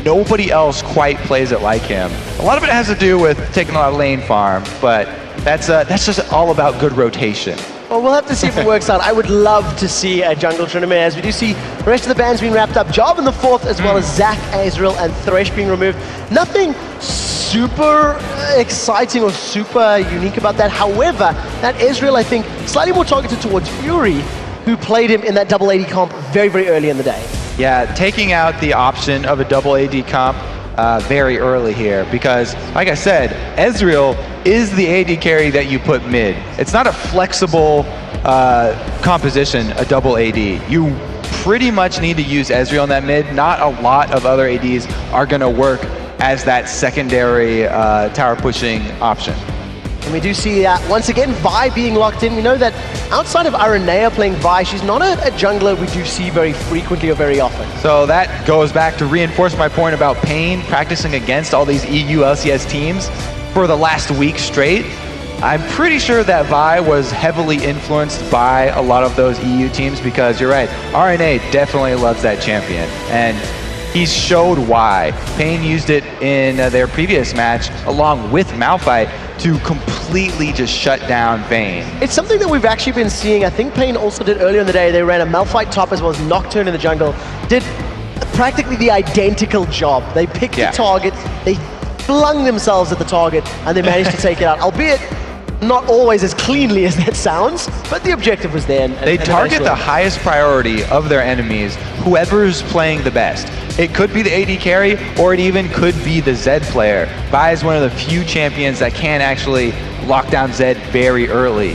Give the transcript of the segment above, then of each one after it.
nobody else quite plays it like him. A lot of it has to do with taking a lot of lane farm, but that's just all about good rotation. Well, we'll have to see if it works out. I would love to see a jungle tournament, as we do see the rest of the bans being wrapped up. Job in the 4th, as well as Zac, Ezreal, and Thresh being removed. Nothing super exciting or super unique about that. However, that Ezreal, I think, slightly more targeted towards Uri, who played him in that double AD comp very, very early in the day. Yeah, taking out the option of a double AD comp very early here, because, like I said, Ezreal is the AD carry that you put mid. It's not a flexible composition, a double AD. You pretty much need to use Ezreal in that mid. Not a lot of other ADs are going to work as that secondary tower pushing option. And we do see that, once again, Vi being locked in. We know that outside of Aranea playing Vi, she's not a jungler we do see very frequently or very often. So that goes back to reinforce my point about Pain practicing against all these EU LCS teams for the last week straight. I'm pretty sure that Vi was heavily influenced by a lot of those EU teams, because you're right, RNA definitely loves that champion. And he showed why. Pain used it in their previous match along with Malphite to completely just shut down Vayne. It's something that we've actually been seeing. I think Pain also did earlier in the day. They ran a Malphite top as well as Nocturne in the jungle. Did practically the identical job. They picked the target, they flung themselves at the target, and they managed to take it out. Albeit not always as cleanly as that sounds, but the objective was there. They target the highest priority of their enemies, whoever's playing the best. It could be the AD carry, or it even could be the Zed player. Vi is one of the few champions that can actually lock down Zed very early.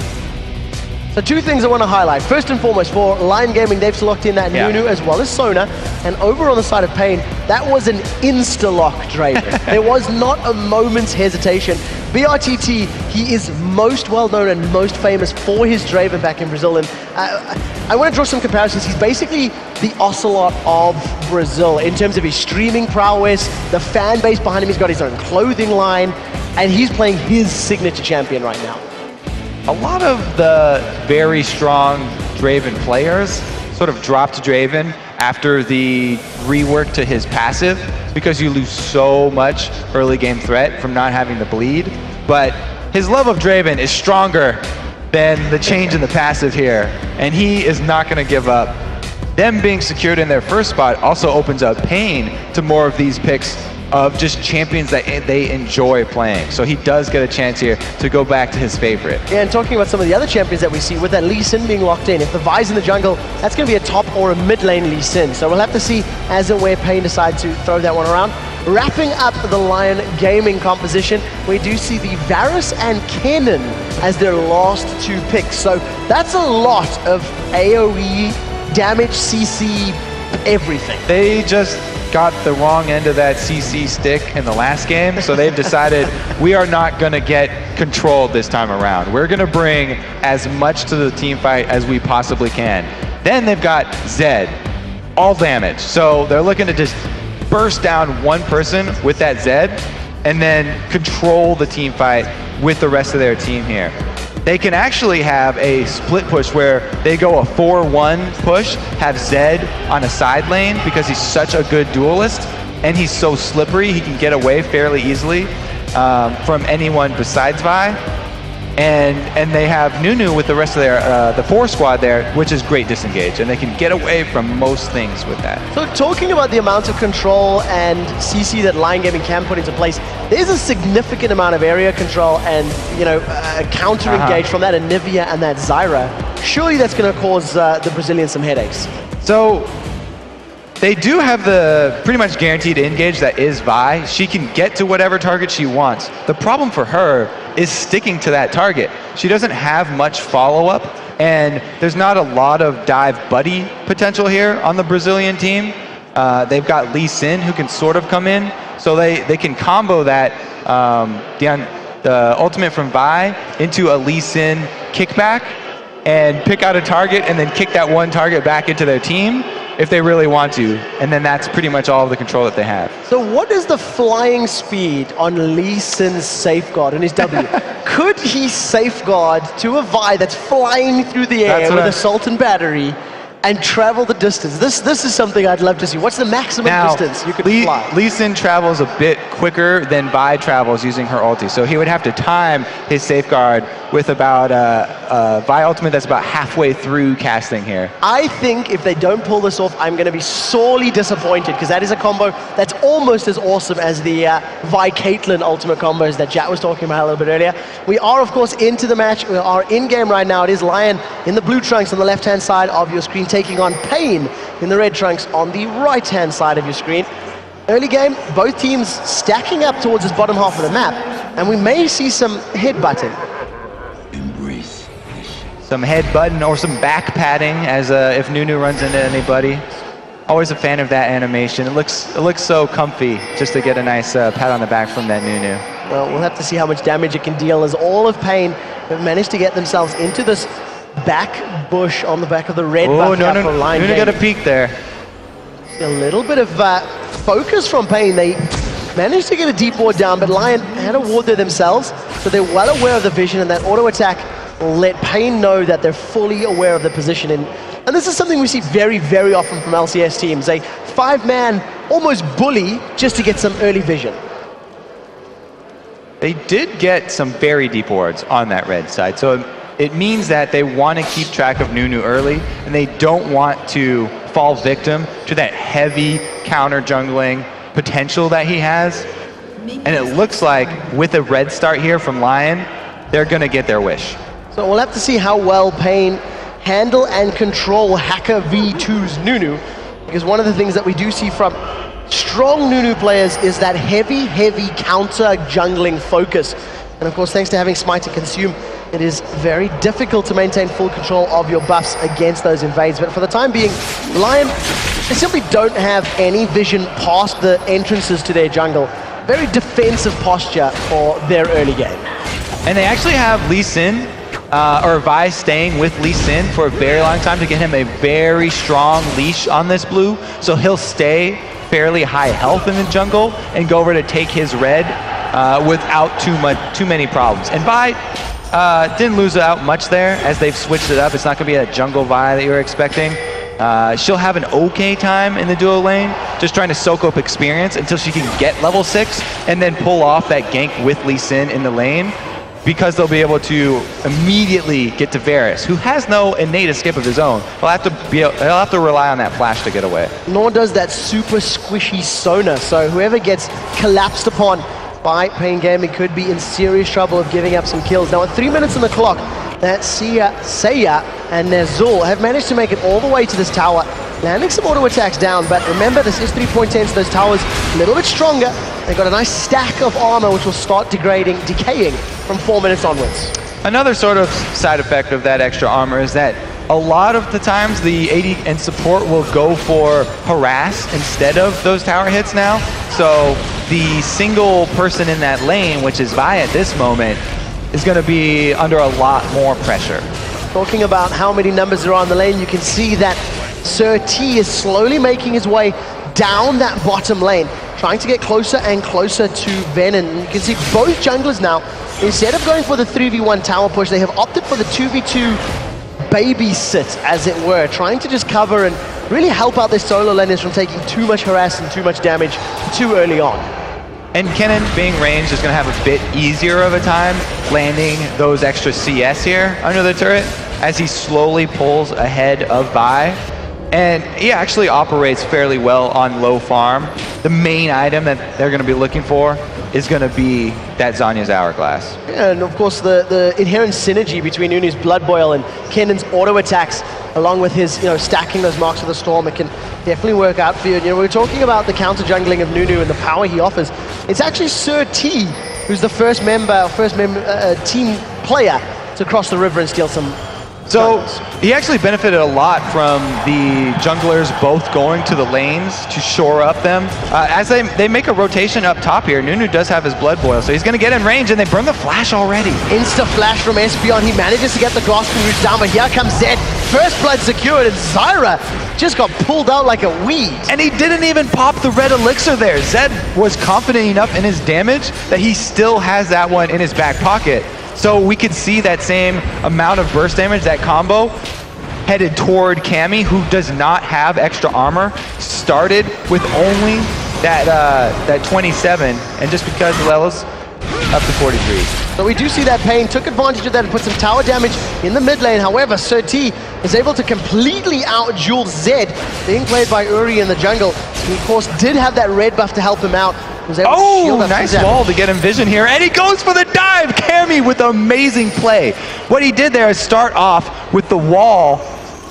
So two things I want to highlight. First and foremost, for Lyone Gaming, they've locked in that Nunu as well as Sona. And over on the side of Pain, that was an insta-lock Draven. There was not a moment's hesitation. brTT, he is most well-known and most famous for his Draven back in Brazil. And I want to draw some comparisons. He's basically the Ocelot of Brazil in terms of his streaming prowess, the fan base behind him. He's got his own clothing line, and he's playing his signature champion right now. A lot of the very strong Draven players sort of dropped Draven after the rework to his passive, because you lose so much early game threat from not having the bleed. But his love of Draven is stronger than the change in the passive here, and he is not going to give up. Them being secured in their first spot also opens up Pain to more of these picks of just champions that they enjoy playing. So he does get a chance here to go back to his favorite. Yeah, and talking about some of the other champions that we see, with that Lee Sin being locked in, if the Vi's in the jungle, that's going to be a top or a mid lane Lee Sin. So we'll have to see as and where Pain decides to throw that one around. Wrapping up the Lyone Gaming composition, we do see the Varus and Kennen as their last two picks. So that's a lot of AoE, damage, CC, everything. They just got the wrong end of that CC stick in the last game, so they've decided we are not going to get controlled this time around. We're going to bring as much to the team fight as we possibly can. Then they've got Zed, all damage. So they're looking to just burst down one person with that Zed and then control the team fight with the rest of their team here. They can actually have a split push where they go a 4-1 push, have Zed on a side lane because he's such a good duelist and he's so slippery, he can get away fairly easily from anyone besides Vi. And they have Nunu with the rest of their, the 4 squad there, which is great disengage, and they can get away from most things with that. So talking about the amount of control and CC that Lyone Gaming can put into place, there's a significant amount of area control and, you know, counter engage from that Anivia and that Zyra. Surely that's going to cause the Brazilians some headaches. So they do have the pretty much guaranteed engage that is Vi. She can get to whatever target she wants. The problem for her is sticking to that target. She doesn't have much follow-up, and there's not a lot of dive buddy potential here on the Brazilian team. They've got Lee Sin who can sort of come in, so they can combo that the ultimate from Vi into a Lee Sin kickback and pick out a target and then kick that one target back into their team if they really want to, and then that's pretty much all of the control that they have. So what is the flying speed on Lee Sin's safeguard and his W? Could he safeguard to a Vi that's flying through the air with assault and battery and travel the distance. This is something I'd love to see. What's the maximum distance you could fly? Lee Sin travels a bit quicker than Vi travels using her ulti, so he would have to time his safeguard with about Vi ultimate that's about halfway through casting here. I think if they don't pull this off, I'm going to be sorely disappointed, because that is a combo that's almost as awesome as the Vi Caitlyn ultimate combos that Jack was talking about a little bit earlier. We are, of course, into the match. We are in-game right now. It is Lyone in the blue trunks on the left-hand side of your screen, taking on Pain in the red trunks on the right-hand side of your screen. Early game, both teams stacking up towards this bottom half of the map, and we may see some headbutting. Some headbutting or some back patting as if NerzhuL runs into anybody. Always a fan of that animation. It looks so comfy just to get a nice pat on the back from that NerzhuL. Well, we'll have to see how much damage it can deal, as all of Pain have managed to get themselves into this back bush on the back of the red buff. Oh, no, NerzhuL got a peek there. A little bit of focus from Pain. They managed to get a deep ward down, but Lyone had a ward there themselves, so they're well aware of the vision, and that auto attack will let Pain know that they're fully aware of the position. And this is something we see very, very often from LCS teams. A 5-man almost bully just to get some early vision. They did get some very deep wards on that red side, so it means that they want to keep track of NerzhuL early, and they don't want to fall victim to that heavy counter jungling potential that he has. And it looks like with a red start here from Lyone, they're going to get their wish. So we'll have to see how well Pain handle and control Hacker V2's NerzhuL, because one of the things that we do see from strong NerzhuL players is that heavy counter jungling focus. And of course, thanks to having Smite to consume, it is very difficult to maintain full control of your buffs against those invades. But for the time being, Lyone, they simply don't have any vision past the entrances to their jungle. Very defensive posture for their early game. And they actually have Lee Sin, or Vi staying with Lee Sin for a very long time to get him a very strong leash on this blue. So he'll stay fairly high health in the jungle and go over to take his red without too many problems. And Vi didn't lose out much there as they've switched it up. It's not going to be a jungle Vi that you were expecting. She'll have an okay time in the duo lane, just trying to soak up experience until she can get level 6 and then pull off that gank with Lee Sin in the lane, because they'll be able to immediately get to Varus, who has no innate escape of his own. He'll have to rely on that flash to get away. Nor does that super squishy Sona, so whoever gets collapsed upon by Pain Gaming could be in serious trouble of giving up some kills. Now at 3 minutes on the clock, that Seeiya and NerzhuL have managed to make it all the way to this tower, landing some auto attacks down, but remember this is 3.10, so those towers a little bit stronger. They've got a nice stack of armor which will start decaying from 4 minutes onwards. Another sort of side effect of that extra armor is that a lot of the times the AD and support will go for harass instead of those tower hits now. So the single person in that lane, which is Vi at this moment, is going to be under a lot more pressure. Talking about how many numbers there are on the lane, you can see that SirT is slowly making his way down that bottom lane, trying to get closer and closer to Venon. You can see both junglers now, instead of going for the 3v1 tower push, they have opted for the 2v2 babysit, as it were, trying to just cover and really help out their solo laners from taking too much harass and too much damage too early on. And Kennen, being ranged, is going to have a bit easier of a time landing those extra CS here under the turret as he slowly pulls ahead of Vi. And he actually operates fairly well on low farm. The main item that they're going to be looking for is going to be that Zhonya's Hourglass. Yeah, and of course the inherent synergy between NerzhuL's Blood Boil and Kennen's auto attacks, along with his stacking those Marks of the Storm, it can definitely work out for you. We're talking about the counter jungling of NerzhuL and the power he offers. It's actually SirT who's the first team player to cross the river and steal some. So he actually benefited a lot from the junglers both going to the lanes to shore up them. As they make a rotation up top here, NerzhuL does have his Blood Boil, so he's going to get in range, and they burn the flash already. Insta flash from Espeon. He manages to get the grasping roots down, but here comes Zed. First blood secured, and Zyra just got pulled out like a weed. And he didn't even pop the red elixir there. Zed was confident enough in his damage that he still has that one in his back pocket. So we could see that same amount of burst damage, that combo, headed toward Cammy, who does not have extra armor, started with only that 27, and just because the levels up to 43. So we do see that Pain took advantage of that and put some tower damage in the mid lane. However, SirT is able to completely out-duel Zed, being played by Uri in the jungle. He, of course, did have that red buff to help him out. Was able to shield up nice wall to get him vision here, and he goes for the dive! Cammy with amazing play. What he did there is start off with the wall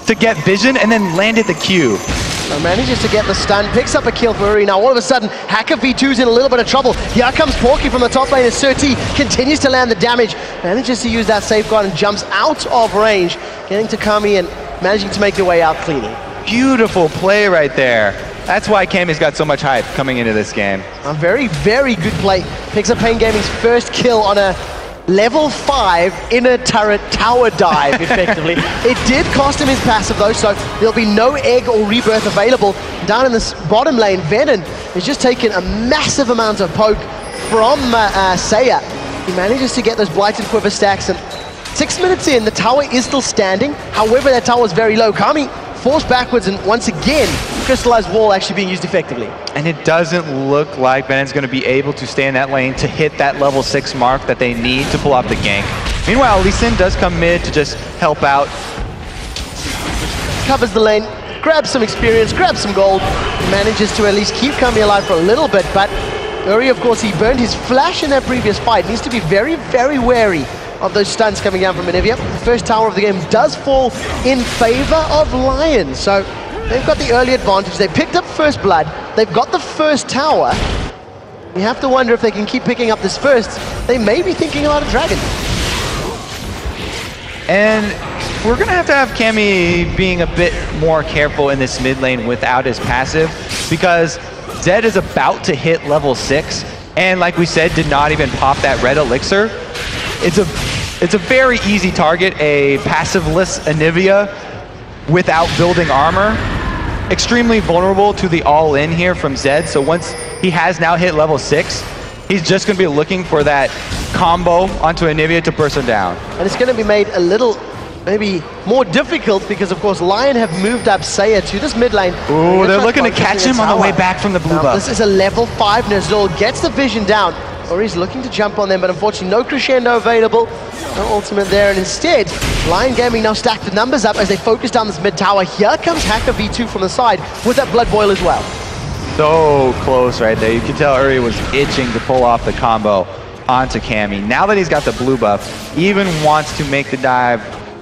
to get vision and then landed the Q. So manages to get the stun, picks up a kill for Uri. Now all of a sudden, Hacker V2's in a little bit of trouble. Here comes Porky from the top lane as SirT continues to land the damage. Manages to use that safeguard and jumps out of range, getting to Kami and managing to make their way out cleanly. Beautiful play right there. That's why Cammy's got so much hype coming into this game. A very, very good play. Picks up Pain Gaming's first kill on a level 5 inner turret tower dive, effectively. It did cost him his passive though, so there'll be no egg or rebirth available. Down in this bottom lane, Venon is just taking a massive amount of poke from Seeiya. He manages to get those Blighted Quiver stacks, and 6 minutes in, the tower is still standing. However, that tower is very low. Kami forced backwards, and once again, Crystallized Wall actually being used effectively. And it doesn't look like Venon's going to be able to stay in that lane to hit that level 6 mark that they need to pull off the gank. Meanwhile, Lee Sin does come mid to just help out. Covers the lane, grabs some experience, grabs some gold, manages to at least keep Kami alive for a little bit, but Uri, of course, he burned his flash in that previous fight. Needs to be very, very wary of those stuns coming down from Anivia. The first tower of the game does fall in favor of Lyone, so they've got the early advantage. They picked up first blood. They've got the first tower. You have to wonder if they can keep picking up this first. They may be thinking about a dragon. And we're going to have Cammy being a bit more careful in this mid lane without his passive, because Zed is about to hit level 6, and like we said, did not even pop that red elixir. It's a very easy target, a passiveless Anivia without building armor. Extremely vulnerable to the all-in here from Zed, so once he has now hit level 6, he's just going to be looking for that combo onto Anivia to burst him down. And it's going to be made a little, maybe more difficult, because of course Lyone have moved up Seeiya to this mid lane. Ooh, they're looking to catch him on the way back from the blue buff. This is a level 5 NerzhuL, gets the vision down. Or he's looking to jump on them, but unfortunately no crescendo available. No ultimate there, and instead, Lyone Gaming now stack the numbers up as they focus down this mid tower. Here comes Hacker V2 from the side with that Blood Boil as well. So close right there. You can tell Uri was itching to pull off the combo onto Cammy. Now that he's got the blue buff, even wants to make the dive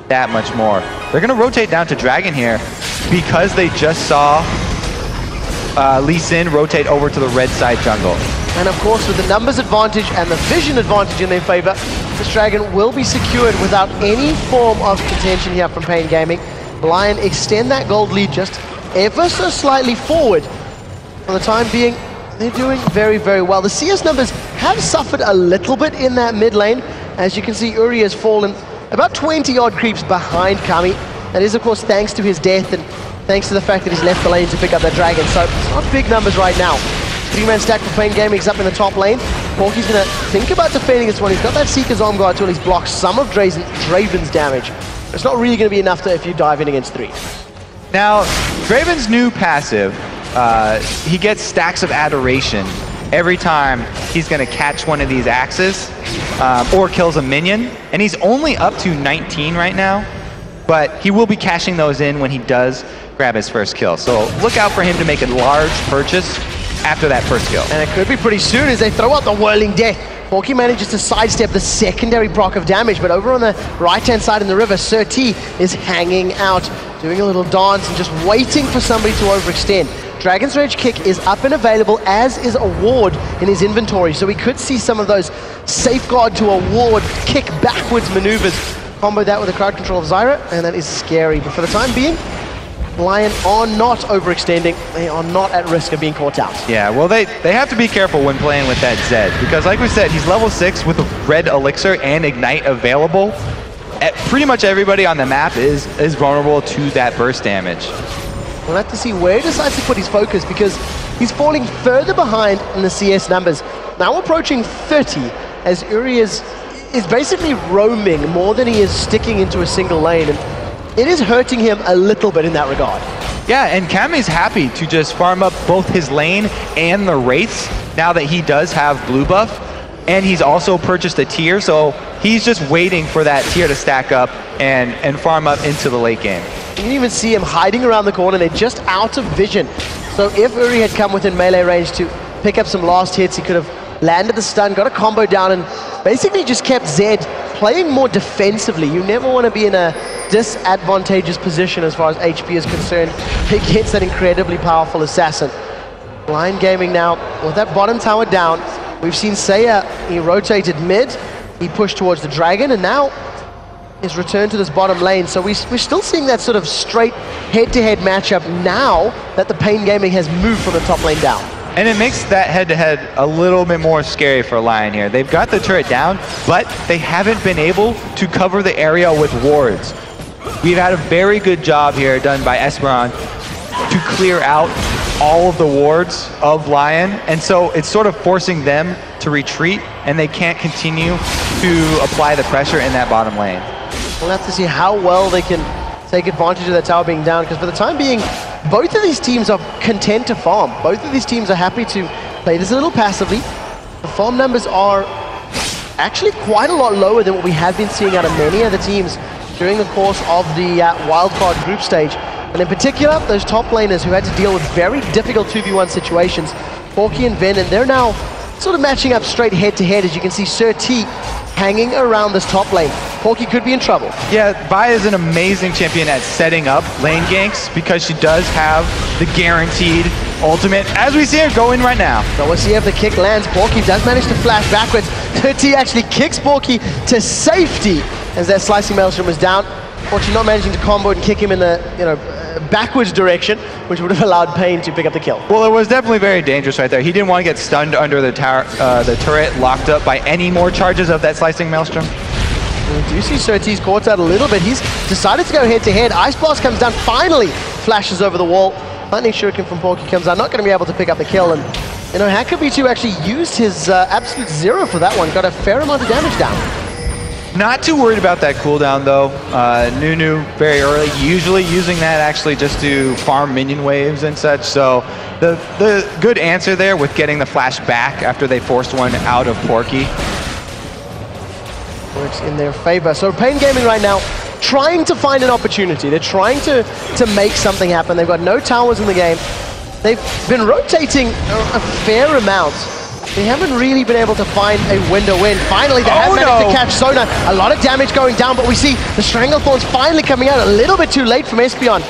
that much more. They're going to rotate down to Dragon here because they just saw Lee Sin rotate over to the red side jungle. And of course, with the numbers advantage and the vision advantage in their favor, this Dragon will be secured without any form of contention here from Pain Gaming. Lyone extend that gold lead just ever so slightly forward. For the time being, they're doing very, very well. The CS numbers have suffered a little bit in that mid lane. As you can see, Uri has fallen about 20 odd creeps behind Kami. That is, of course, thanks to his death and thanks to the fact that he's left the lane to pick up that Dragon. So it's not big numbers right now. 3-man stack for Pain Gaming's up in the top lane. Porky's going to think about defending this one. He's got that Seeker's Arm Guard to at least block some of Draven's damage. It's not really going to be enough if you dive in against 3. Now, Draven's new passive, he gets stacks of adoration every time he's going to catch one of these axes or kills a minion. And he's only up to 19 right now, but he will be cashing those in when he does grab his first kill. So look out for him to make a large purchase after that first kill. And it could be pretty soon as they throw out the Whirling Death. Porky manages to sidestep the secondary proc of damage, but over on the right-hand side in the river, SirT is hanging out, doing a little dance and just waiting for somebody to overextend. Dragon's Rage Kick is up and available, as is a ward in his inventory, so we could see some of those safeguard to a ward kick backwards maneuvers. Combo that with a crowd control of Zyra, and that is scary. But for the time being, Lyone are not overextending. They are not at risk of being caught out. Yeah, well, they have to be careful when playing with that Zed, because like we said, he's level 6 with a red elixir and ignite available. Pretty much everybody on the map is vulnerable to that burst damage. We'll have to see where he decides to put his focus, because he's falling further behind in the CS numbers. Now approaching 30, as Uri is basically roaming more than he is sticking into a single lane. And it is hurting him a little bit in that regard. Yeah, and Kami's happy to just farm up both his lane and the Wraiths now that he does have blue buff. And he's also purchased a tier, so he's just waiting for that tier to stack up and farm up into the late game. You can even see him hiding around the corner. They're just out of vision. So if Uri had come within melee range to pick up some last hits, he could have landed the stun, got a combo down, and basically just kept Zed playing more defensively. You never want to be in a disadvantageous position as far as HP is concerned against that incredibly powerful assassin. Lion Gaming now, with that bottom tower down, we've seen Seeiya, he rotated mid, he pushed towards the dragon, and now is returned to this bottom lane. So we're still seeing that sort of straight head-to-head matchup now that the Pain Gaming has moved from the top lane down. And it makes that head-to-head a little bit more scary for Lion here. They've got the turret down, but they haven't been able to cover the area with wards. We've had a very good job here done by Espeon to clear out all of the wards of Lion, and so it's sort of forcing them to retreat, and they can't continue to apply the pressure in that bottom lane. We'll have to see how well they can take advantage of that tower being down, because for the time being, both of these teams are content to farm. Both of these teams are happy to play this a little passively. The farm numbers are actually quite a lot lower than what we have been seeing out of many other teams during the course of the Wildcard group stage. And in particular, those top laners who had to deal with very difficult 2v1 situations, Porky and Venon, they're now sort of matching up straight head-to-head. As you can see, SirT hanging around this top lane. Porky could be in trouble. Yeah, Vi is an amazing champion at setting up lane ganks because she does have the guaranteed ultimate, as we see her go in right now. So we'll see if the kick lands. Porky does manage to flash backwards. SirT actually kicks Porky to safety as that slicing maelstrom is down. Porky not managing to combo and kick him in the, backwards direction, which would have allowed Pain to pick up the kill. Well, it was definitely very dangerous right there. He didn't want to get stunned under the tower, the turret locked up by any more charges of that slicing maelstrom. We do see SirT's caught out a little bit. He's decided to go head-to-head. Ice Blast comes down, finally flashes over the wall. Lightning Shuriken from Porky comes out, not going to be able to pick up the kill. And, Hakabi2 actually used his absolute zero for that one. Got a fair amount of damage down. Not too worried about that cooldown though. NerzhuL very early, usually using that actually just to farm minion waves and such. So the good answer there with getting the flash back after they forced one out of Porky. Works in their favor. So Pain Gaming right now trying to find an opportunity. They're trying to make something happen. They've got no towers in the game. They've been rotating a fair amount. They haven't really been able to find a window in. Finally, they have managed to catch Sona. A lot of damage going down, but we see the Stranglethorns finally coming out a little bit too late from Espeon.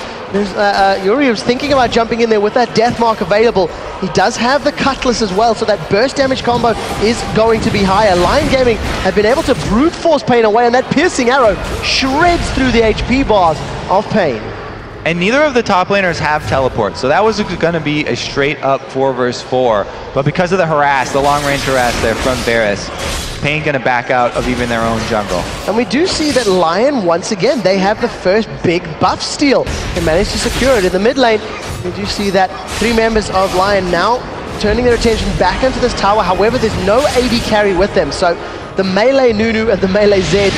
Uri was thinking about jumping in there with that death mark available. He does have the Cutlass as well, so that burst damage combo is going to be higher. Lion Gaming have been able to brute force Pain away, and that piercing arrow shreds through the HP bars of Pain. And neither of the top laners have teleport, so that was going to be a straight up 4 versus 4. But because of the harass, the long range harass there from Varus, Pain going to back out of even their own jungle. And we do see that Lion, once again, they have the first big buff steal. They managed to secure it in the mid lane. We do see that 3 members of Lion now turning their attention back into this tower. However, there's no AD carry with them, so the melee NerzhuL and the melee Zed,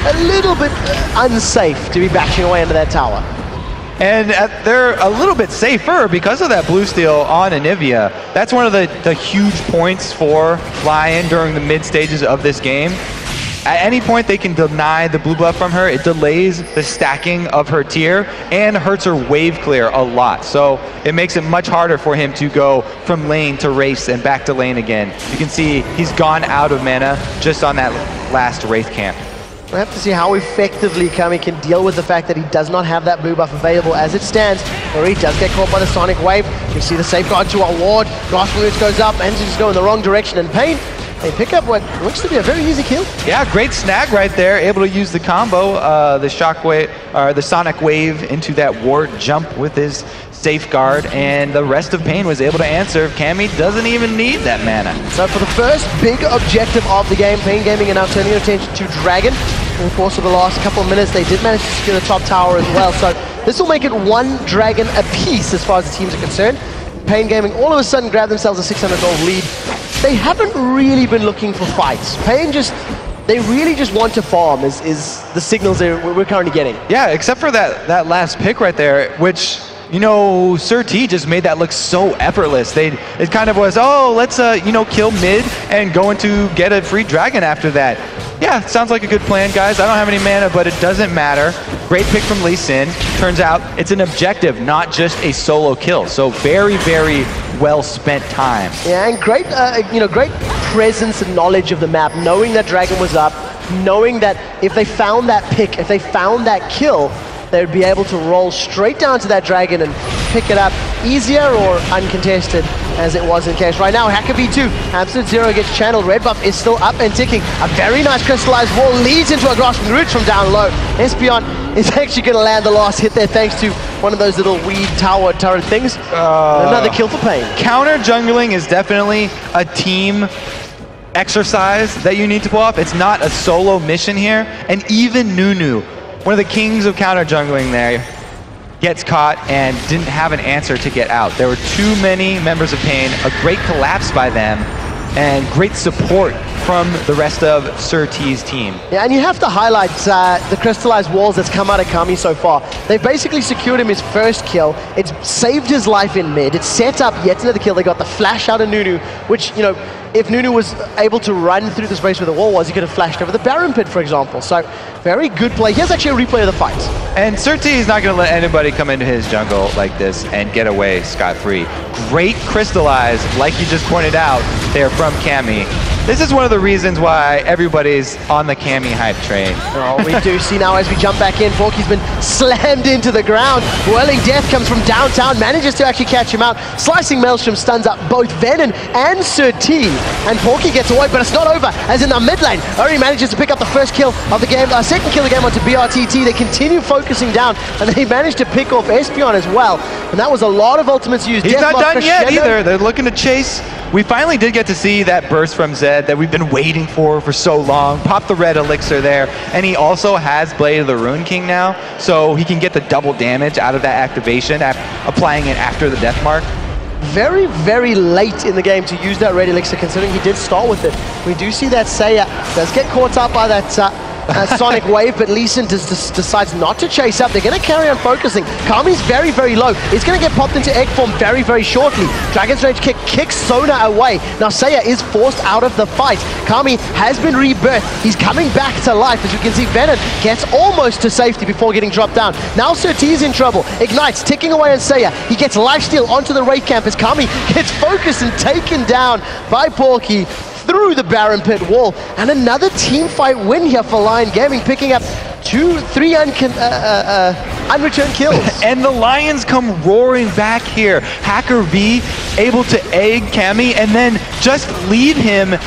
a little bit unsafe to be bashing away into that tower. And they're a little bit safer because of that blue steal on Anivia. That's one of the huge points for Lion during the mid stages of this game. At any point they can deny the blue buff from her, it delays the stacking of her tier and hurts her wave clear a lot. So it makes it much harder for him to go from lane to race and back to lane again. You can see he's gone out of mana just on that last Wraith camp. We'll have to see how effectively Kami can deal with the fact that he does not have that blue buff available as it stands. Uri does get caught by the Sonic Wave. You see the safeguard to our ward. Grasp Roots goes up, and just go in the wrong direction. And Pain, they pick up what looks to be a very easy kill. Yeah, great snag right there. Able to use the combo, the shockwave, or the Sonic Wave into that ward jump with his safeguard, and the rest of Pain was able to answer. Kami doesn't even need that mana. So for the first big objective of the game, Pain Gaming are now turning their attention to Dragon. In the course of the last couple of minutes, they did manage to secure the top tower as well. So this will make it 1 Dragon apiece as far as the teams are concerned. Pain Gaming all of a sudden grabbed themselves a 600 gold lead. They haven't really been looking for fights. Pain just, they really just want to farm is the signals we're currently getting. Yeah, except for that last pick right there, which, you know, SirT just made that look so effortless. It kind of was, oh, let's, you know, kill mid and go into get a free dragon after that. Yeah, sounds like a good plan, guys. I don't have any mana, but it doesn't matter. Great pick from Lee Sin. Turns out it's an objective, not just a solo kill. So very, very well spent time. Yeah, and great, you know, great presence and knowledge of the map, knowing that dragon was up, knowing that if they found that pick, if they found that kill, they would be able to roll straight down to that dragon and pick it up easier or uncontested as it was in case. Right now, Hacker V2, Absolute Zero gets channeled. Red buff is still up and ticking. A very nice crystallized wall leads into a grasping root from down low. Espeon is actually going to land the last hit there thanks to one of those little weed tower turret things. Another kill for Pain. Counter jungling is definitely a team exercise that you need to pull off. It's not a solo mission here. And even NerzhuL, one of the kings of counter jungling there, gets caught and didn't have an answer to get out. There were too many members of Pain, a great collapse by them, and great support from the rest of SirT's team. Yeah, and you have to highlight the crystallized walls that's come out of Kami so far. They've basically secured him his first kill. It's saved his life in mid. It's set up yet another kill. They got the flash out of NerzhuL, which, you know, if NerzhuL was able to run through the space where the wall was, he could have flashed over the Baron Pit, for example. So, very good play. Here's actually a replay of the fight. And SirT is not going to let anybody come into his jungle like this and get away scot-free. Great crystallize, like you just pointed out, there from Cammy. This is one of the reasons why everybody's on the Cammy hype train. Oh, we do see now as we jump back in, Porky's been slammed into the ground. Whirling Death comes from downtown, manages to actually catch him out. Slicing Maelstrom stuns up both Venon and SirT. And Porky gets away, but it's not over, as in the mid lane, Uri manages to pick up the first kill of the game, second kill of the game onto brTT. They continue focusing down, and they managed to pick off Espeon as well. And that was a lot of ultimates used. He's not done yet either. They're looking to chase. We finally did get to see that burst from Zed that we've been waiting for so long. Pop the red elixir there, and he also has Blade of the Rune King now, so he can get the double damage out of that activation, applying it after the death mark. Very, very late in the game to use that red elixir, considering he did start with it. We do see that Seeiya does get caught up by that Sonic Wave, but Lee Sin decides not to chase up. They're going to carry on focusing. Kami's very, very low. He's going to get popped into egg form very, very shortly. Dragon's Rage kick kicks Sona away. Now Seeiya is forced out of the fight. Kami has been rebirthed. He's coming back to life. As you can see, Venom gets almost to safety before getting dropped down. Now SirT is in trouble. Ignites, ticking away on Seeiya. He gets lifesteal onto the Wraith Camp as Kami gets focused and taken down by Porky through the Baron Pit wall. And another team fight win here for Lyone Gaming, picking up 3 unreturned kills. And the Lions come roaring back here. Hacker V able to egg Cammy and then just leave him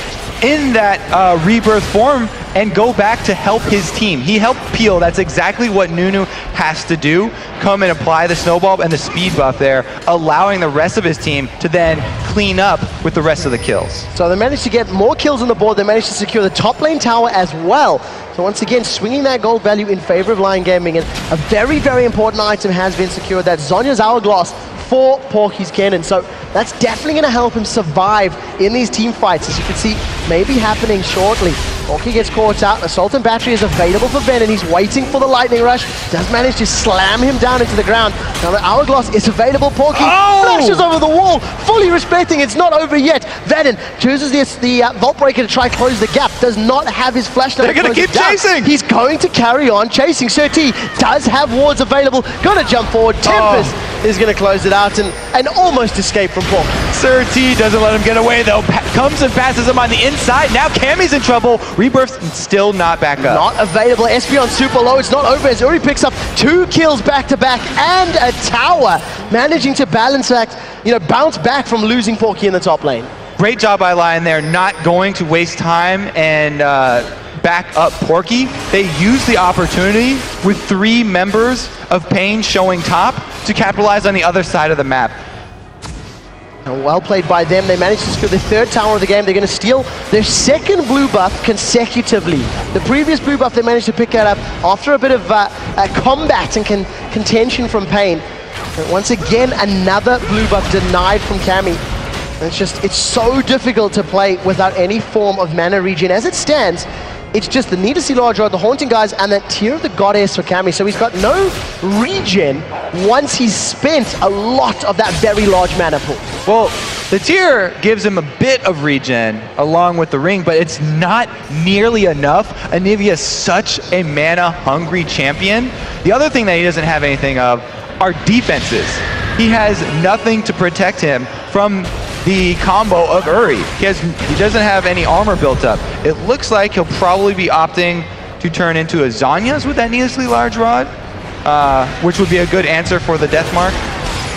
in that rebirth form and go back to help his team. He helped peel. That's exactly what NerzhuL has to do. Come and apply the snowball and the speed buff there, allowing the rest of his team to then clean up with the rest of the kills. So they managed to get more kills on the board. They managed to secure the top lane tower as well. So once again, swinging that gold value in favor of Lyone Gaming, and a very, very important item has been secured. That's Zhonya's Hourglass for Porky's Cannon. So that's definitely going to help him survive in these team fights, as you can see, maybe happening shortly. Porky gets caught out. Assault and Battery is available for Venom. He's waiting for the Lightning Rush. Does manage to slam him down into the ground. Now the Hourglass is available. Porky flashes over the wall, fully respecting it's not over yet. Venom chooses the Vault Breaker to try close the gap. Does not have his flash. They're going to keep chasing. He's going to carry on chasing. SirT does have wards available. Going to jump forward. Tempest is going to close it out and almost escape from Porky. SirT doesn't let him get away though. Comes and passes him on the inside. Now Cammy's in trouble. Rebirth's still not back up. Not available. Espeon super low. It's not over as Uri picks up 2 kills back to back and a tower, managing to bounce back from losing Porky in the top lane. Great job by Lyone there, not going to waste time and back up Porky. They used the opportunity with 3 members of Pain showing top to capitalize on the other side of the map. Well played by them. They managed to secure the 3rd tower of the game. They're going to steal their 2nd blue buff consecutively. The previous blue buff, they managed to pick that up after a bit of combat and contention from Pain. And once again, another blue buff denied from Cammy. It's so difficult to play without any form of mana regen. As it stands, It's just the Need to See Large Rod, the Haunting guys, and that Tear of the Goddess for Cammy. So he's got no regen once he's spent a lot of that very large mana pool. Well, the Tear gives him a bit of regen along with the ring, but it's not nearly enough. Anivia's such a mana-hungry champion. The other thing that he doesn't have anything of are defenses. He has nothing to protect him from the combo of Uri. He doesn't have any armor built up. It looks like he'll probably be opting to turn into a Zhonya's with that needlessly large rod, which would be a good answer for the death mark.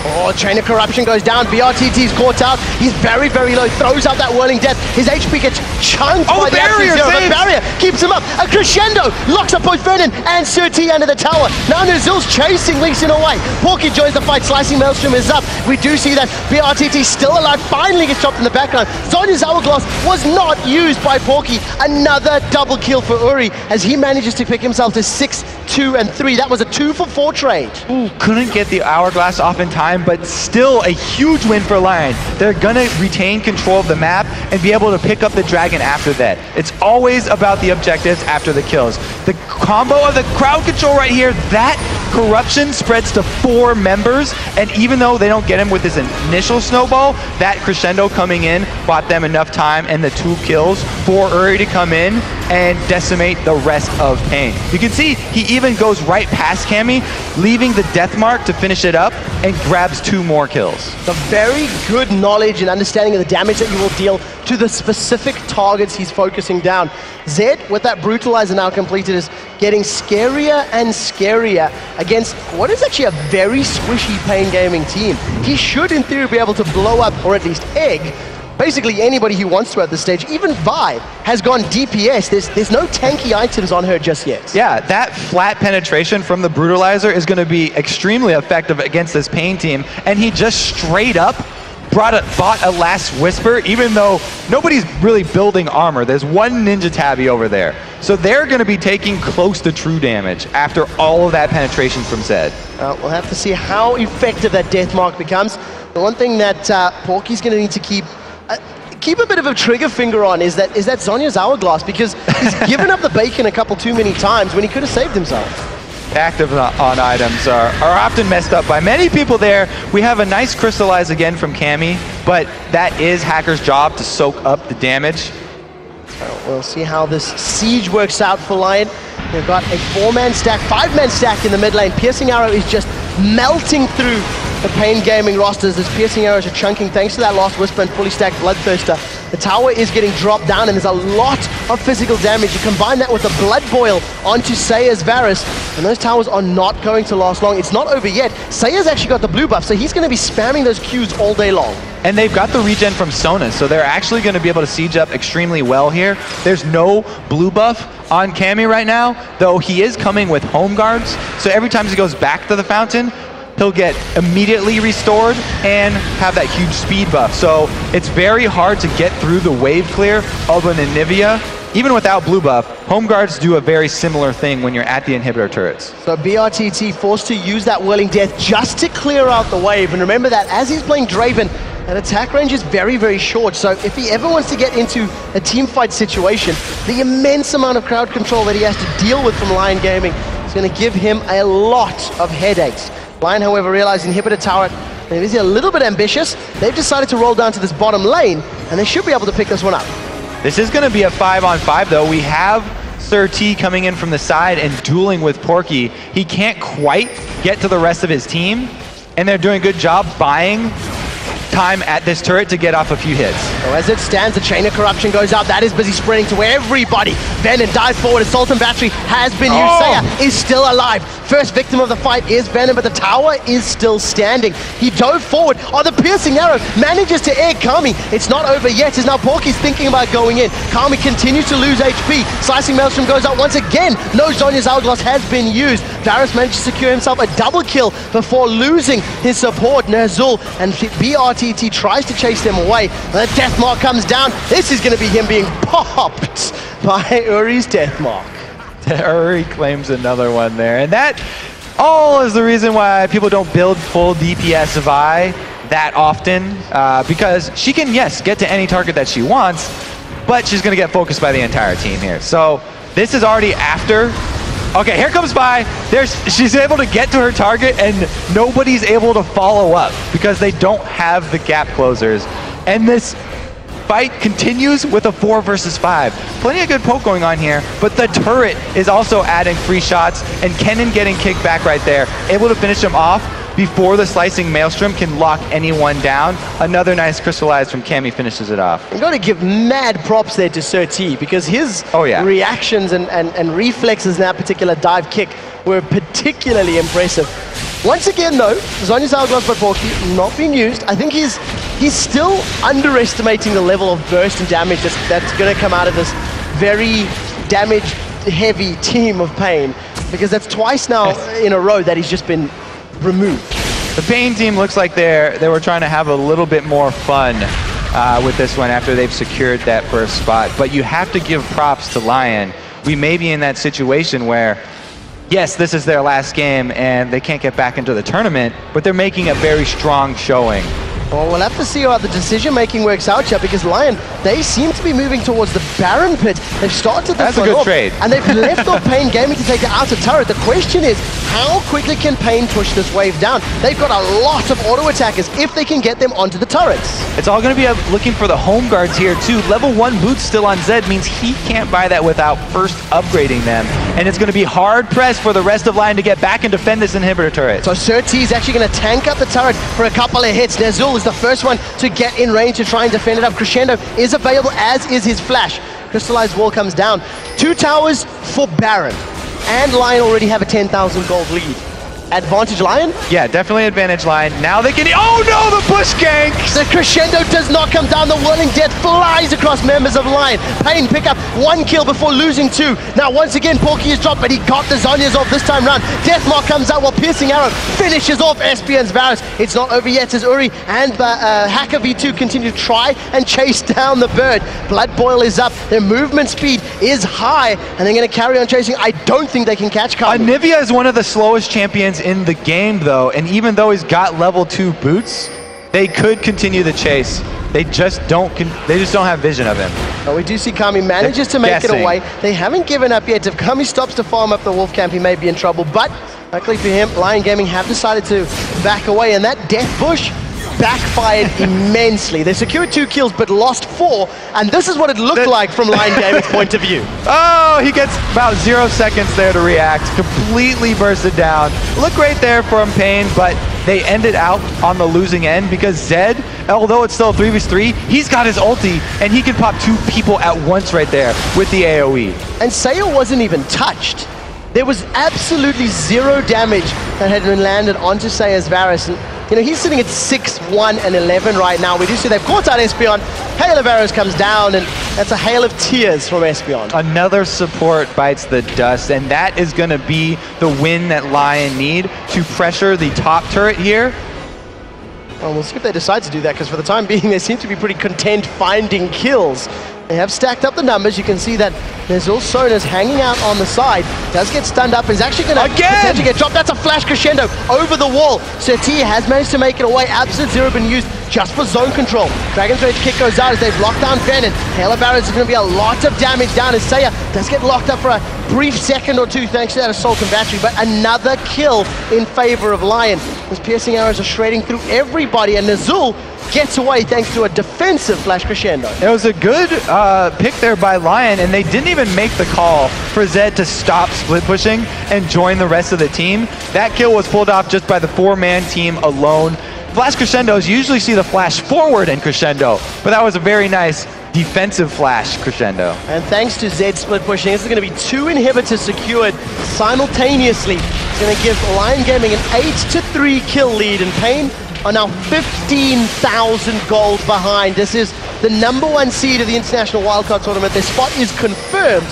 Oh, Chain of Corruption goes down. brTT's caught out. He's very, very low. Throws out that Whirling Death. His HP gets chunked by the barrier. The barrier keeps him up. A crescendo locks up both Venon and SirT under the tower. Now NerzhuL's chasing Lee Sin away. Porky joins the fight. Slicing Maelstrom is up. We do see that brTT still alive. Finally gets chopped in the background. Zhonya's Hourglass was not used by Porky. Another double kill for Uri as he manages to pick himself to 6, 2, and 3. That was a 2-for-4 trade. Ooh, couldn't get the Hourglass off in time, but still a huge win for Lyone. They're gonna retain control of the map and be able to pick up the dragon after that. It's always about the objectives after the kills. The combo of the crowd control right here, that corruption spreads to 4 members, and even though they don't get him with his initial snowball, that crescendo coming in bought them enough time and the 2 kills for Uri to come in and decimate the rest of Pain. You can see he even goes right past Cammy, leaving the death mark to finish it up and grabs 2 more kills. The very good knowledge and understanding of the damage that you will deal to the specific targets he's focusing down. Zed, with that Brutalizer now completed, is getting scarier and scarier against what is actually a very squishy Pain Gaming team. He should, in theory, be able to blow up, or at least egg, basically anybody he wants to at this stage. Even Vi has gone DPS. There's no tanky items on her just yet. Yeah, that flat penetration from the Brutalizer is going to be extremely effective against this Pain team, and he just straight up bought a Last Whisper, even though nobody's really building armor. There's one Ninja Tabby over there. So they're going to be taking close to true damage after all of that penetration from Zed. We'll have to see how effective that death mark becomes. The one thing that Porky's going to need to keep a bit of a trigger finger on is that Zhonya's Hourglass, because he's given up the bacon a couple too many times when he could have saved himself. Active on items are often messed up by many people there. We have a nice Crystallize again from Cammy, but that is Hacker's job to soak up the damage. We'll see how this siege works out for Lyone. They've got a 4-man stack, 5-man stack in the mid lane. Piercing Arrow is just melting through the Pain Gaming rosters as Piercing Arrows are chunking thanks to that Last Whisper and fully stacked Bloodthirster. The tower is getting dropped down and there's a lot of physical damage. You combine that with the Blood Boil onto Seeiya's Varus, and those towers are not going to last long. It's not over yet. Seeiya's actually got the blue buff, so he's going to be spamming those Qs all day long. And they've got the regen from Sona, so they're actually going to be able to siege up extremely well here. There's no blue buff on Cammy right now, though he is coming with home guards, so every time he goes back to the fountain, he'll get immediately restored and have that huge speed buff. So it's very hard to get through the wave clear of an Anivia. Even without blue buff, home guards do a very similar thing when you're at the inhibitor turrets. So brTT forced to use that Whirling Death just to clear out the wave. And remember that as he's playing Draven, that attack range is very, very short. So if he ever wants to get into a team fight situation, the immense amount of crowd control that he has to deal with from Lyone Gaming is going to give him a lot of headaches. Lyone, however, realized inhibitor tower is a little bit ambitious. They've decided to roll down to this bottom lane, and they should be able to pick this one up. This is going to be a 5-on-5, though. We have SirT coming in from the side and dueling with Porky. He can't quite get to the rest of his team, and they're doing a good job buying time at this turret to get off a few hits. So as it stands, the Chain of Corruption goes out. That is busy sprinting to everybody. Venom dives forward. Assault and Battery has been used. Seeiya is still alive. First victim of the fight is Venom, but the tower is still standing. He dove forward. Oh, the Piercing Arrow manages to egg Kami. It's not over yet, as now Porky's thinking about going in. Kami continues to lose HP. Slicing Maelstrom goes out once again. No Zhonya's Hourglass has been used. Varus managed to secure himself a double kill before losing his support, NerzhuL, and brTT tries to chase them away. And the death mark comes down. This is going to be him being popped by Uri's death mark. Uri claims another one there, and that all is the reason why people don't build full DPS Vi that often, because she can, yes, get to any target that she wants, but she's going to get focused by the entire team here. So This is already after. Okay, here comes Spy. She's able to get to her target, and nobody's able to follow up because they don't have the gap closers. And this fight continues with a 4 versus 5. Plenty of good poke going on here, but the turret is also adding free shots, and Kennen getting kicked back right there, able to finish him off before the slicing Maelstrom can lock anyone down. Another nice crystallize from Cammy finishes it off. I'm going to give mad props there to SirT because his reactions and reflexes in that particular dive kick were particularly impressive. Once again though, Zhonya's Hourglass by Porky not being used. I think he's still underestimating the level of burst and damage that's going to come out of this very damage-heavy team of Pain, because that's twice now in a row that he's just been removed. The Pain team looks like they were trying to have a little bit more fun with this one after they've secured that first spot. But you have to give props to Lyone. We may be in that situation where, yes, this is their last game and they can't get back into the tournament, but they're making a very strong showing. Well, we'll have to see how the decision-making works out here, because Lyone, they seem to be moving towards the Baron pit. They've started this That's a good trade. And they've left off Pain Gaming to take the outer turret. The question is, how quickly can Pain push this wave down? They've got a lot of auto attackers if they can get them onto the turrets. It's all going to be looking for the home guards here too. Level 1 boots still on Zed means he can't buy that without first upgrading them. And it's going to be hard pressed for the rest of Lyone to get back and defend this inhibitor turret. So SirT is actually going to tank up the turret for a couple of hits. NerzhuL is the first one to get in range to try and defend it up. Crescendo is available, as is his flash. Crystallized wall comes down. 2 towers for Baron. And Lyone already have a 10,000 gold lead. Advantage Lyone? Yeah, definitely advantage Lyone. Now they can... Oh no, the push gank! The Crescendo does not come down. The Whirling Death flies across members of Lyone. Pain pick up 1 kill before losing 2. Now once again, Porky is dropped, but he got the Zhonya's off this time round. Deathmark comes out while Piercing Arrow finishes off Espeon's Varus. It's not over yet as Uri and Hacker V2 continue to try and chase down the bird. Blood Boil is up. Their movement speed is high, and they're going to carry on chasing. I don't think they can catch Kami. Anivia is one of the slowest champions in the game though, and even though he's got level 2 boots, they could continue the chase. They just don't have vision of him. But we do see Kami manages to make it away. They haven't given up yet. If Kami stops to farm up the wolf camp, he may be in trouble, but luckily for him, Lyone Gaming have decided to back away, and that death push backfired immensely. They secured 2 kills but lost 4, and this is what it looked like from Lyone Gaming's point of view. Oh, he gets about 0 seconds there to react, completely bursted down. Look right there from Pain, but they ended out on the losing end because Zed, although it's still 3v3, he's got his ulti and he can pop 2 people at once right there with the AoE. And Seeiya wasn't even touched. There was absolutely 0 damage that had been landed onto Seiyya's Varus. And, you know, he's sitting at 6, 1, and 11 right now. We do see they've caught out Espeon. Hail of Arrows comes down, and that's a hail of tears from Espeon. Another support bites the dust, and that is going to be the win that Lyone need to pressure the top turret here. Well, we'll see if they decide to do that, because for the time being, they seem to be pretty content finding kills. They have stacked up the numbers. You can see that NerzhuL Sona's hanging out on the side. Does get stunned up. Is actually going to potentially get dropped. That's a flash Crescendo over the wall. SirT has managed to make it away. Absolute Zero been used just for zone control. Dragon's Rage kick goes out as they've locked down Venon. Hail of Arrows is going to be a lot of damage down as Seeiya does get locked up for a brief second or 2 thanks to that Assault and Battery, but another kill in favor of Lyone. His Piercing Arrows are shredding through everybody, and NerzhuL gets away thanks to a defensive flash Crescendo. It was a good pick there by Lyone, and they didn't even make the call for Zed to stop split pushing and join the rest of the team. That kill was pulled off just by the 4-man team alone. Flash Crescendos, you usually see the flash forward and Crescendo, but that was a very nice defensive flash Crescendo. And thanks to Zed split pushing, this is going to be 2 inhibitors secured simultaneously. It's going to give Lyone Gaming an 8-3 kill lead, and Pain are now 15,000 gold behind. This is the #1 seed of the International Wildcard Tournament. Their spot is confirmed,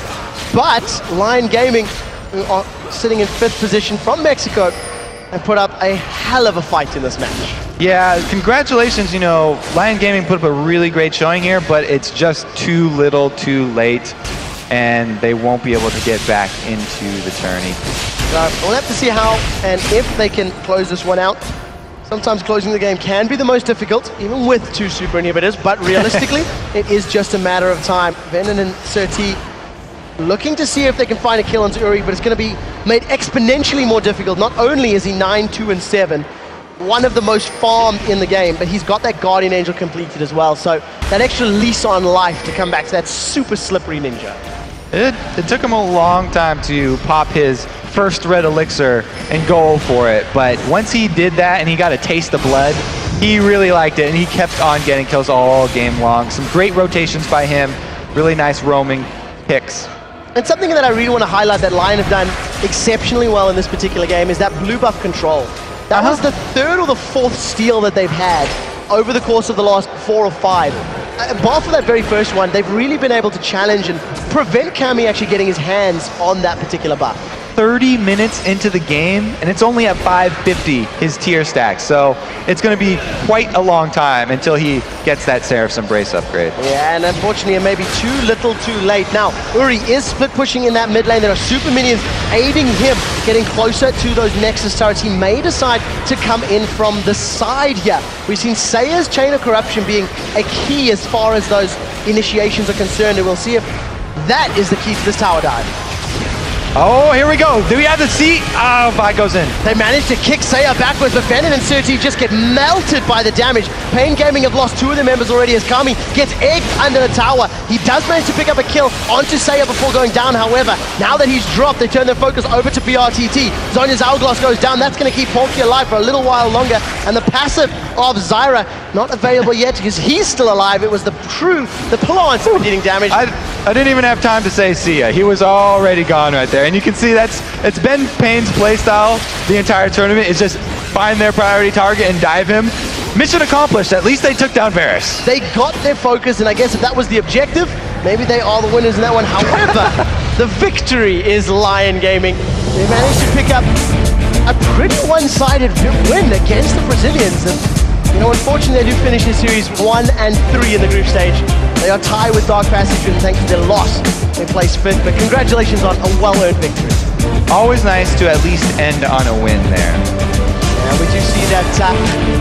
but Lyone Gaming, who are sitting in 5th position from Mexico, have put up a hell of a fight in this match. Yeah, congratulations, you know, Lyone Gaming put up a really great showing here, but it's just too little too late, and they won't be able to get back into the tourney. So we'll have to see how and if they can close this one out. Sometimes closing the game can be the most difficult, even with 2 super inhibitors, but realistically, it is just a matter of time. Venon and SirT looking to see if they can find a kill onto Uri, but it's going to be made exponentially more difficult. Not only is he 9, 2, and 7, one of the most farmed in the game, but he's got that Guardian Angel completed as well. So that extra lease on life to come back to that super slippery ninja. It took him a long time to pop his first red elixir and go for it, but once he did that and he got a taste of blood, he really liked it, and he kept on getting kills all game long. Some great rotations by him, really nice roaming picks. And something that I really want to highlight that Lyone have done exceptionally well in this particular game is that blue buff control. That was the 3rd or the 4th steal that they've had over the course of the last 4 or 5. Bar for that very first one, they've really been able to challenge and prevent Cammy actually getting his hands on that particular buff. 30 minutes into the game, and it's only at 550, his tier stack. So it's going to be quite a long time until he gets that Seraph's Embrace upgrade. Yeah, and unfortunately, it may be too little too late. Now, Uri is split pushing in that mid lane. There are super minions aiding him, getting closer to those Nexus turrets. He may decide to come in from the side here. We've seen Seeiya's Chain of Corruption being a key as far as those initiations are concerned, and we'll see if that is the key to this tower dive. Oh, here we go. Do we have the seat? Oh, Vi goes in. They managed to kick Seeiya backwards, but Venon and SirT just get melted by the damage. Pain Gaming have lost 2 of their members already as Kami gets egged under the tower. He does manage to pick up a kill onto Seeiya before going down, however. Now that he's dropped, they turn their focus over to brTT. Zhonya's Hourglass goes down. That's going to keep Porky alive for a little while longer. And the passive of Zyra not available yet because he's still alive. It was the plants that were dealing damage. I didn't even have time to say Seeiya. He was already gone right there. And you can see it's been Pain's playstyle the entire tournament, is just find their priority target and dive him. Mission accomplished. At least they took down Varus. They got their focus, and I guess if that was the objective, maybe they are the winners in that one. However, the victory is Lyone Gaming. They managed to pick up a pretty one-sided win against the Brazilians. And, you know, unfortunately, they do finish the series 1 and 3 in the group stage. They are tied with Dark Passage, and thanks to their loss, they placed 5th. But congratulations on a well-earned victory. Always nice to at least end on a win there. Yeah, we do see that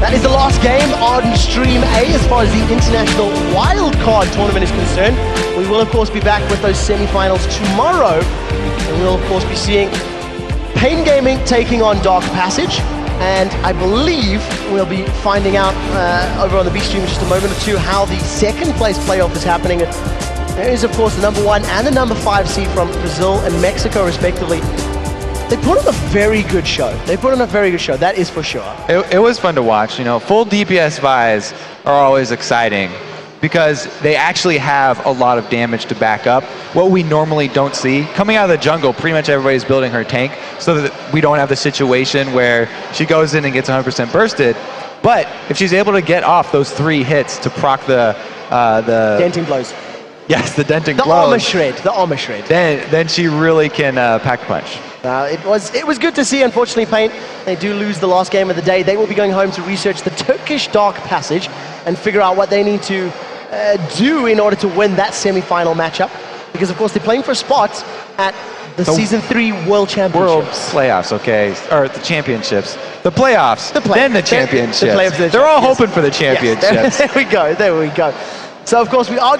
that is the last game on Stream A as far as the International Wildcard tournament is concerned. We will, of course, be back with those semi-finals tomorrow. And we'll, of course, be seeing Pain Gaming taking on Dark Passage. And I believe we'll be finding out over on the B stream in just a moment or two how the 2nd place playoff is happening. There is, of course, the number 1 and the number 5 seed from Brazil and Mexico, respectively. They put on a very good show. They put on a very good show, that is for sure. It was fun to watch. You know, full DPS buys are always exciting because they actually have a lot of damage to back up. What we normally don't see. Coming out of the jungle, pretty much everybody's building her tank so that we don't have the situation where she goes in and gets 100% bursted. But if she's able to get off those 3 hits to proc the denting blows. Yes, the denting blows. The armor shred. Then she really can pack a punch. It was good to see. Unfortunately, Pain, they do lose the last game of the day. They will be going home to research the Turkish Dark Passage and figure out what they need to do in order to win that semi-final matchup. Because, of course, they're playing for a spot at the Season 3 World Championships. World playoffs, okay. Or the championships. The playoffs, then the championships. They're all hoping for the championships. Yes. There we go. So, of course, we are